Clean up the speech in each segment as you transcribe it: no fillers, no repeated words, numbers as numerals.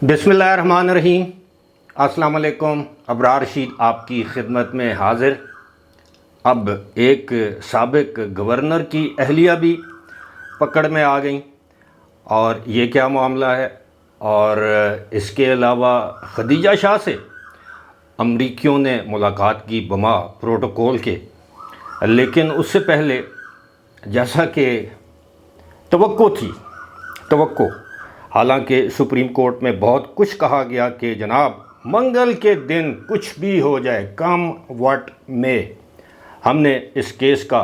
बिस्मिल्लाहिर्रहमानिर्रहीम। अस्सलाम वालेकुम। अबरार रशीद आपकी खिदमत में हाज़िर। अब एक साबिक गवर्नर की अहलिया भी पकड़ में आ गई और ये क्या मामला है। और इसके अलावा खदीजा शाह से अमरीकियों ने मुलाकात की बमा प्रोटोकॉल के, लेकिन उससे पहले जैसा कि तवक्को हालांकि सुप्रीम कोर्ट में बहुत कुछ कहा गया कि जनाब मंगल के दिन कुछ भी हो जाए, कम व्हाट में, हमने इस केस का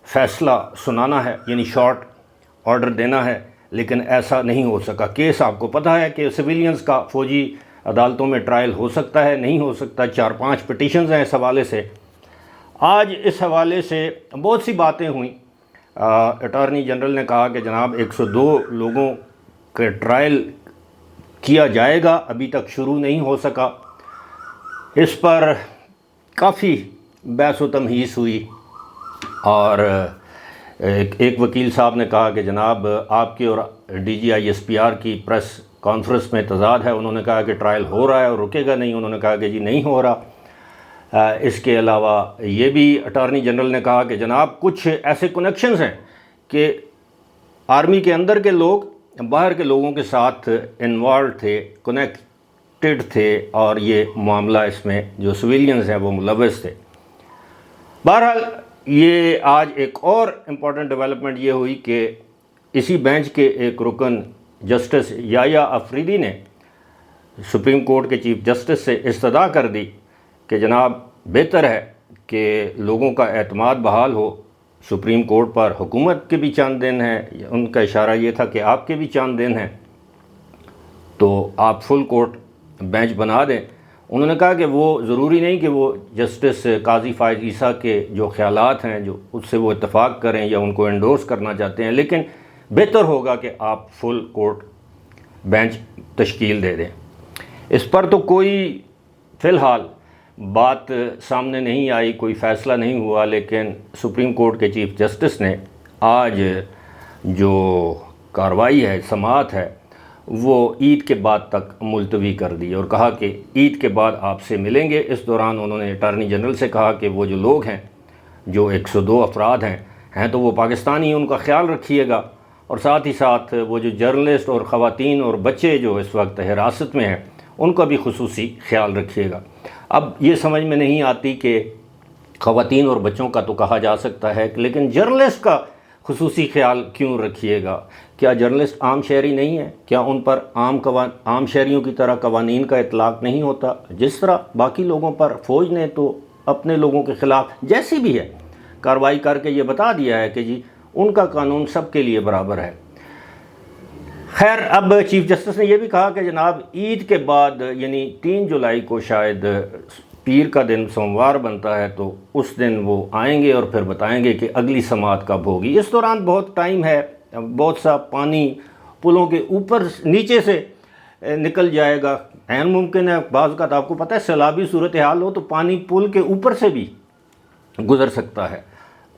फ़ैसला सुनाना है, यानी शॉर्ट ऑर्डर देना है, लेकिन ऐसा नहीं हो सका। केस आपको पता है कि सिविलियंस का फ़ौजी अदालतों में ट्रायल हो सकता है, नहीं हो सकता। 4-5 पिटीशंस हैं इस हवाले से। आज इस हवाले से बहुत सी बातें हुई। अटॉर्नी जनरल ने कहा कि जनाब 102 लोगों के ट्रायल किया जाएगा, अभी तक शुरू नहीं हो सका। इस पर काफ़ी बहस व तमहीस हुई और एक वकील साहब ने कहा कि जनाब आपके और DGI-SPR की प्रेस कॉन्फ्रेंस में तज़ाद है। उन्होंने कहा कि ट्रायल हो रहा है और रुकेगा नहीं। उन्होंने कहा कि जी नहीं हो रहा। इसके अलावा ये भी अटॉर्नी जनरल ने कहा कि जनाब कुछ ऐसे कनेक्शंस हैं कि आर्मी के अंदर के लोग बाहर के लोगों के साथ इन्वॉल्व थे, कनेक्टेड थे, और ये मामला इसमें जो सिविलियंस हैं वो मुलव्वस थे। बहरहाल ये आज एक और इम्पॉर्टेंट डेवलपमेंट ये हुई कि इसी बेंच के एक रुकन जस्टिस याया अफरीदी ने सुप्रीम कोर्ट के चीफ जस्टिस से इस्तदा कर दी कि जनाब बेहतर है कि लोगों का एतमाद बहाल हो सुप्रीम कोर्ट पर। हुकूमत के भी चंद दिन हैं, उनका इशारा ये था कि आपके भी चंद दिन हैं, तो आप फुल कोर्ट बेंच बना दें। उन्होंने कहा कि वो ज़रूरी नहीं कि वो जस्टिस काजी फायद ईसा के जो ख़यालात हैं जो उससे वो इत्तफ़ाक़ करें या उनको एंडोर्स करना चाहते हैं, लेकिन बेहतर होगा कि आप फुल कोर्ट बेंच तश्कील दे दें। इस पर तो कोई फ़िलहाल बात सामने नहीं आई, कोई फ़ैसला नहीं हुआ, लेकिन सुप्रीम कोर्ट के चीफ जस्टिस ने आज जो कार्रवाई है, समाअत है, वो ईद के बाद तक मुलतवी कर दी और कहा कि ईद के बाद आपसे मिलेंगे। इस दौरान उन्होंने अटॉर्नी जनरल से कहा कि वो जो लोग हैं, जो 102 अफराद हैं तो वो पाकिस्तानी, उनका ख्याल रखिएगा, और साथ ही साथ वो जो जर्नलिस्ट और ख़वातीन और बच्चे जो इस वक्त हिरासत में हैं उनका भी खुसूसी ख्याल रखिएगा। अब ये समझ में नहीं आती कि ख़वातीन और बच्चों का तो कहा जा सकता है, लेकिन जर्नलिस्ट का खुसूसी ख्याल क्यों रखिएगा? क्या जर्नलिस्ट आम शहरी नहीं है? क्या उन पर आम शहरियों की तरह कवानीन का इतलाक़ नहीं होता? जिस तरह बाकी लोगों पर फ़ौज ने तो अपने लोगों के ख़िलाफ़ जैसी भी है कार्रवाई करके ये बता दिया है कि जी उनका कानून सबके लिए बराबर है। खैर, अब चीफ जस्टिस ने यह भी कहा कि जनाब ईद के बाद, यानी 3 जुलाई को शायद पीर का दिन सोमवार बनता है, तो उस दिन वो आएंगे और फिर बताएंगे कि अगली समाअत कब होगी। इस दौरान बहुत टाइम है, बहुत सा पानी पुलों के ऊपर नीचे से निकल जाएगा। ऐन मुमकिन है, बाज़ का आपको पता है सैलाबी सूरत हाल हो तो पानी पुल के ऊपर से भी गुज़र सकता है।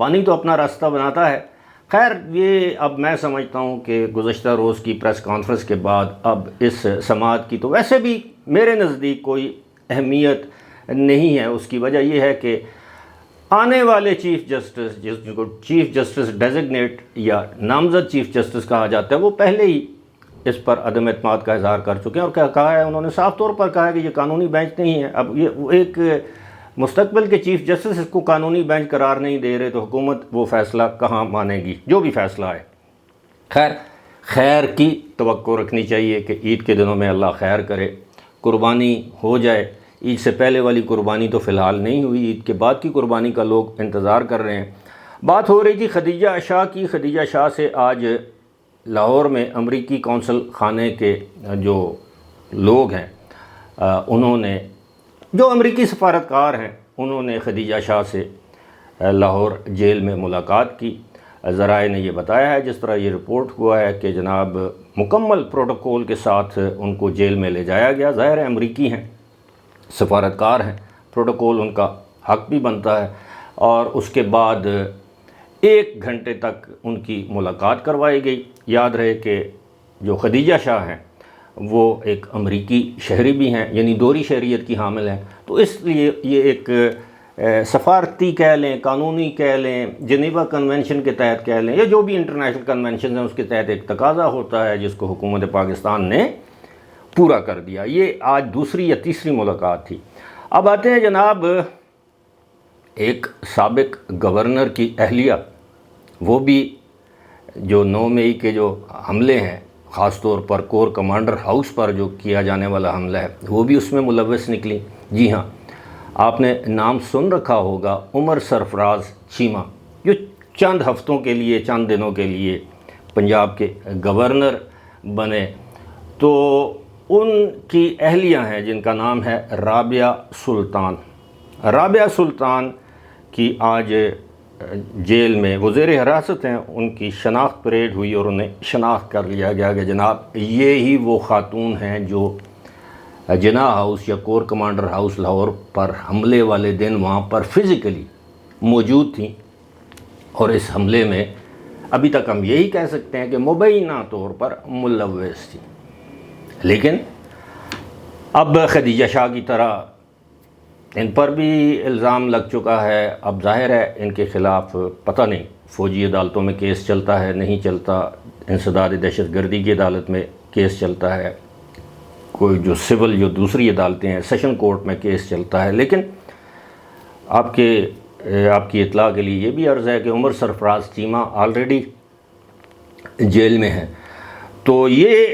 पानी तो अपना रास्ता बनाता है। खैर, ये अब मैं समझता हूँ कि गुज़श्ता रोज़ की प्रेस कॉन्फ्रेंस के बाद अब इस समाअत की तो वैसे भी मेरे नज़दीक कोई अहमियत नहीं है। उसकी वजह यह है कि आने वाले चीफ जस्टिस, जिसको चीफ जस्टिस डेजिग्नेट या नामज़द चीफ जस्टिस कहा जाता है, वो पहले ही इस पर अदम एतमाद का इज़हार कर चुके हैं और क्या कहा है उन्होंने, साफ़ तौर पर कहा है कि ये कानूनी बेंच नहीं है। अब ये एक मुस्तकबिल के चीफ जस्टिस इसको कानूनी बेंच करार नहीं दे रहे तो हुकूमत वो फ़ैसला कहाँ मानेगी, जो भी फ़ैसला है। खैर की तवक्को रखनी चाहिए कि ईद के दिनों में अल्लाह खैर करे, कुर्बानी हो जाए। ईद से पहले वाली कुर्बानी तो फ़िलहाल नहीं हुई, ईद के बाद की कुर्बानी का लोग इंतज़ार कर रहे हैं। बात हो रही थी खदीजा शाह की। खदीजा शाह से आज लाहौर में अमरीकी कौंसल खाने के जो लोग हैं उन्होंने, जो अमरीकी सफारतकार हैं, उन्होंने खदीजा शाह से लाहौर जेल में मुलाकात की। ज़राए ने यह बताया है, जिस तरह ये रिपोर्ट हुआ है, कि जनाब मुकम्मल प्रोटोकॉल के साथ उनको जेल में ले जाया गया। ज़ाहिर है अमरीकी हैं, सफारतकार हैं, प्रोटोकॉल उनका हक भी बनता है। और उसके बाद 1 घंटे तक उनकी मुलाकात करवाई गई। याद रहे कि जो खदीजा शाह हैं وہ ایک امریکی شہری بھی ہیں، یعنی دوہری شہریت کی حامل ہیں، تو اس لیے یہ ایک سفارتی کہہ لیں، قانونی کہہ لیں، جنیوا کنونشن کے تحت کہہ لیں، یا جو بھی انٹرنیشنل کنونشن ہیں اس کے تحت ایک تقاضا ہوتا ہے جس کو حکومت پاکستان نے پورا کر دیا۔ یہ آج دوسری یا تیسری ملاقات تھی۔ اب آتے ہیں جناب ایک سابق گورنر کی اہلیہ، وہ بھی جو 9 مئی کے جو حملے ہیں، خاص طور پر کور کمانڈر ہاؤس پر جو کیا جانے والا حملہ ہے، وہ بھی اس میں ملوث نکلی۔ جی ہاں، آپ نے نام سن رکھا ہوگا عمر سرفراز چیمہ، جو چند ہفتوں کے لیے، چند دنوں کے لیے پنجاب کے گورنر بنے۔ تو ان کی اہلیہ ہیں جن کا نام ہے رابعہ سلطان۔ رابعہ سلطان کی آج جیل میں وہ زیر حراست ہیں، ان کی شناخت پریڈ ہوئی اور انہیں شناخت کر لیا گیا کہ جناب یہی وہ خاتون ہیں جو جناح ہاؤس یا کور کمانڈر ہاؤس لاہور پر حملے والے دن وہاں پر فزیکلی موجود تھیں، اور اس حملے میں ابھی تک ہم یہی کہہ سکتے ہیں کہ مبینہ طور پر ملوث تھیں۔ لیکن اب خدیجہ شاہ کی طرح ان پر بھی الزام لگ چکا ہے۔ اب ظاہر ہے ان کے خلاف پتہ نہیں فوجی عدالتوں میں کیس چلتا ہے، نہیں چلتا، انسداد دہشت گردی کی عدالت میں کیس چلتا ہے، کوئی جو سول جو دوسری عدالتیں ہیں سیشن کورٹ میں کیس چلتا ہے۔ لیکن آپ کی اطلاع کے لیے یہ بھی عرض ہے کہ عمر سرفراز چیمہ آلریڈی جیل میں ہیں۔ تو یہ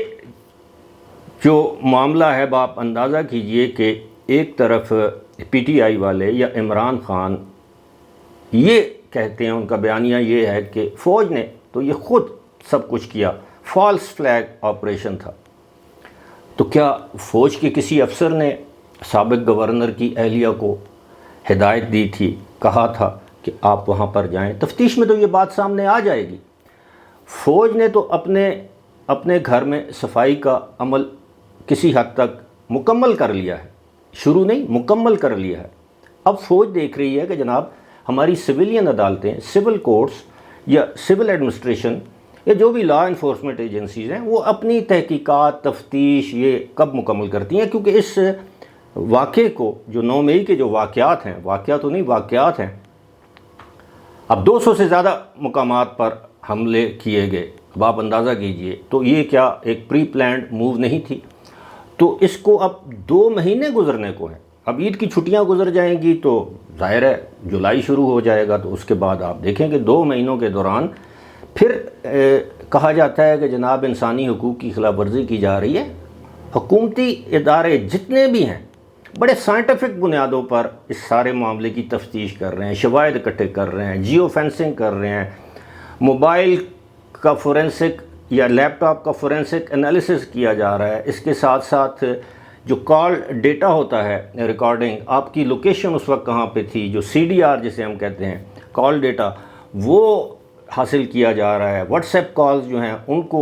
جو معاملہ ہے، آپ اندازہ کیجئے کہ ایک طرف پی ٹی آئی والے یا عمران خان یہ کہتے ہیں، ان کا بیانیہ یہ ہے کہ فوج نے تو یہ خود سب کچھ کیا، فالس فلیگ آپریشن تھا۔ تو کیا فوج کے کسی افسر نے سابق گورنر کی اہلیہ کو ہدایت دی تھی، کہا تھا کہ آپ وہاں پر جائیں؟ تفتیش میں تو یہ بات سامنے آ جائے گی۔ فوج نے تو اپنے گھر میں صفائی کا عمل کسی حد تک مکمل کر لیا ہے، شروع نہیں مکمل کر لیا ہے۔ اب فوج دیکھ رہی ہے کہ جناب ہماری سویلین عدالتیں، سول کورٹس یا سول ایڈمنسٹریشن یا جو بھی لا انفورسمنٹ ایجنسیز ہیں، وہ اپنی تحقیقات، تفتیش یہ کب مکمل کرتی ہیں؟ کیونکہ اس واقعے کو جو 9 مئی کے جو واقعات ہیں، واقعات ہیں، اب 200 سے زیادہ مقامات پر حملے کیے گئے۔ اب آپ اندازہ کیجئے، تو یہ کیا ایک پری پلانڈ موو نہیں تھی؟ تو اس کو اب 2 مہینے گزرنے کو ہیں۔ اب عید کی چھٹیاں گزر جائیں گی تو ظاہر ہے جولائی شروع ہو جائے گا، تو اس کے بعد آپ دیکھیں کہ 2 مہینوں کے دوران پھر کہا جاتا ہے کہ جناب انسانی حقوق کی خلاف ورزی کی جا رہی ہے۔ حکومتی ادارے جتنے بھی ہیں بڑے سائنٹیفک بنیادوں پر اس سارے معاملے کی تفتیش کر رہے ہیں، شواہد اکٹھے کر رہے ہیں، جیو فینسنگ کر رہے ہیں، موبائل کا فورینسک یا لیپ ٹاپ کا فورینسک انالیسس کیا جا رہا ہے۔ اس کے ساتھ ساتھ جو کال ڈیٹا ہوتا ہے، ریکارڈنگ، آپ کی لوکیشن اس وقت کہاں پہ تھی، جو سی ڈی آر جسے ہم کہتے ہیں، کال ڈیٹا، وہ حاصل کیا جا رہا ہے۔ واٹس ایپ کالز جو ہیں ان کو،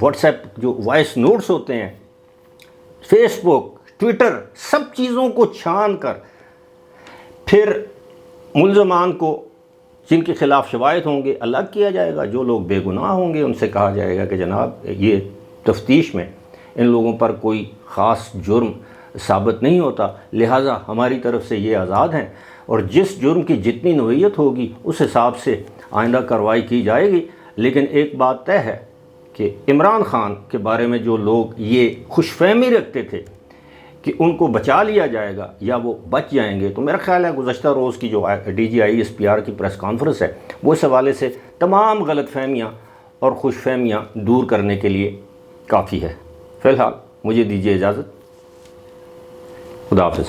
واٹس ایپ جو وائس نوٹس ہوتے ہیں، فیس بک، ٹویٹر، سب چیزوں کو چھان کر پھر ملزمان کو جن کے خلاف شواہد ہوں گے الگ کیا جائے گا، جو لوگ بے گناہ ہوں گے ان سے کہا جائے گا کہ جناب یہ تفتیش میں ان لوگوں پر کوئی خاص جرم ثابت نہیں ہوتا، لہٰذا ہماری طرف سے یہ آزاد ہیں، اور جس جرم کی جتنی نوعیت ہوگی اس حساب سے آئندہ کارروائی کی جائے گی۔ لیکن ایک بات طے ہے کہ عمران خان کے بارے میں جو لوگ یہ خوش فہمی رکھتے تھے کہ ان کو بچا لیا جائے گا یا وہ بچ جائیں گے، تو میرا خیال ہے گزشتہ روز کی جو D G I S P R کی پریس کانفرنس ہے، وہ اس حوالے سے تمام غلط فہمیاں اور خوش فہمیاں دور کرنے کے لیے کافی ہے۔ فی الحال مجھے دیجیے اجازت، خدا حافظ۔